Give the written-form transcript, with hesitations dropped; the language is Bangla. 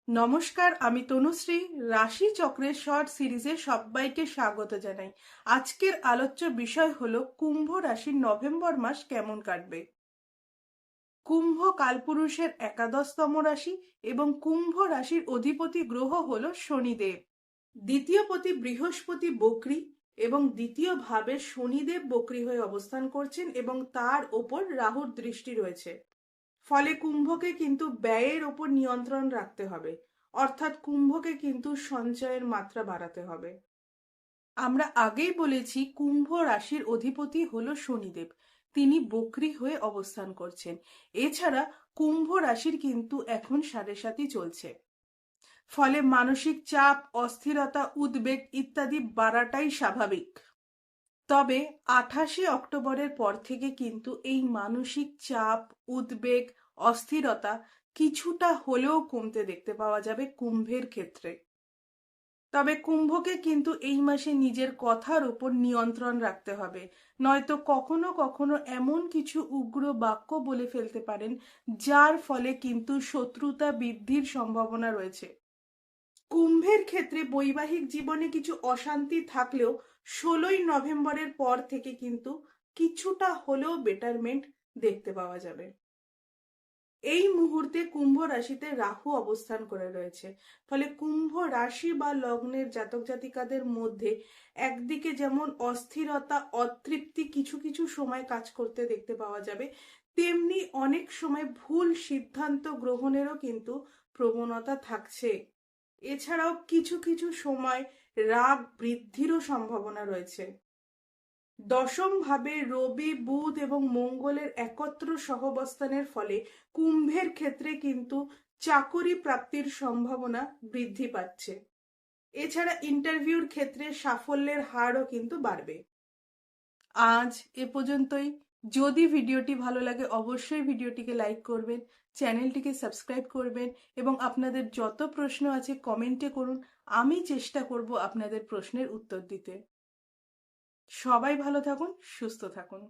নমস্কার, আমি তনুশ্রী। রাশি চক্রের শর্ট সিরিজে সবাইকে স্বাগত জানাই। আজকের আলোচ্য বিষয় হলো কুম্ভ রাশির নভেম্বর মাস কেমন কাটবে। কুম্ভ কালপুরুষের একাদশতম রাশি এবং কুম্ভ রাশির অধিপতি গ্রহ হলো শনিদেব। দ্বিতীয় পতি বৃহস্পতি বক্রী এবং দ্বিতীয় ভাবে শনিদেব বক্রী হয়ে অবস্থান করছেন এবং তার ওপর রাহুর দৃষ্টি রয়েছে। ফলে কুম্ভকে কিন্তু ব্যয়ের ওপর নিয়ন্ত্রণ রাখতে হবে, অর্থাৎ কুম্ভকে কিন্তু সঞ্চয়ের মাত্রা বাড়াতে হবে। আমরা আগেই বলেছি কুম্ভ রাশির অধিপতি হলো শনিদেব, তিনি বক্রী হয়ে অবস্থান করছেন। এছাড়া কুম্ভ রাশির কিন্তু এখন 7.5 চলছে, ফলে মানসিক চাপ, অস্থিরতা, উদ্বেগ ইত্যাদি বাড়াটাই স্বাভাবিক। তবে 28 অক্টোবরের পর থেকে কিন্তু এই মানসিক চাপ, উদ্বেগ, অস্থিরতা কিছুটা হলেও কমতে দেখতে পাওয়া যাবে কুম্ভের ক্ষেত্রে। তবে কুম্ভকে কিন্তু এই মাসে নিজের কথার উপর নিয়ন্ত্রণ রাখতে হবে, নয়তো কখনো কখনো এমন কিছু উগ্র বাক্য বলে ফেলতে পারেন যার ফলে কিন্তু শত্রুতা বৃদ্ধির সম্ভাবনা রয়েছে। কুম্ভের ক্ষেত্রে বৈবাহিক জীবনে কিছু অশান্তি থাকলেও 16ই নভেম্বরের পর থেকে কিন্তু কিছুটা হলেও বেটারমেন্ট দেখতে পাওয়া যাবে। এই মুহূর্তে কুম্ভ রাশিতে রাহু অবস্থান করে রয়েছে, ফলে কুম্ভ রাশি বা লগ্নের জাতক জাতিকাদের মধ্যে একদিকে যেমন অস্থিরতা, অতৃপ্তি কিছু কিছু সময় কাজ করতে দেখতে পাওয়া যাবে, তেমনি অনেক সময় ভুল সিদ্ধান্ত গ্রহণেরও কিন্তু প্রবণতা থাকছে। এছাড়াও কিছু কিছু সময় রাগ বৃদ্ধিরও সম্ভাবনা রয়েছে। দশম ভাবে রবি, বুধ এবং মঙ্গলের একত্র সহবস্থানের ফলে কুম্ভের ক্ষেত্রে কিন্তু চাকরি প্রাপ্তির সম্ভাবনা বৃদ্ধি পাচ্ছে। এছাড়া ইন্টারভিউর ক্ষেত্রে সাফল্যের হারও কিন্তু বাড়বে। আজ এ পর্যন্তই। যদি ভিডিওটি ভালো লাগে অবশ্যই ভিডিওটিকে লাইক করবেন, চ্যানেলটিকে সাবস্ক্রাইব করবেন এবং আপনাদের যত প্রশ্ন আছে কমেন্টে করুন। আমি চেষ্টা করব আপনাদের প্রশ্নের উত্তর দিতে। সবাই ভালো থাকুন, সুস্থ থাকুন।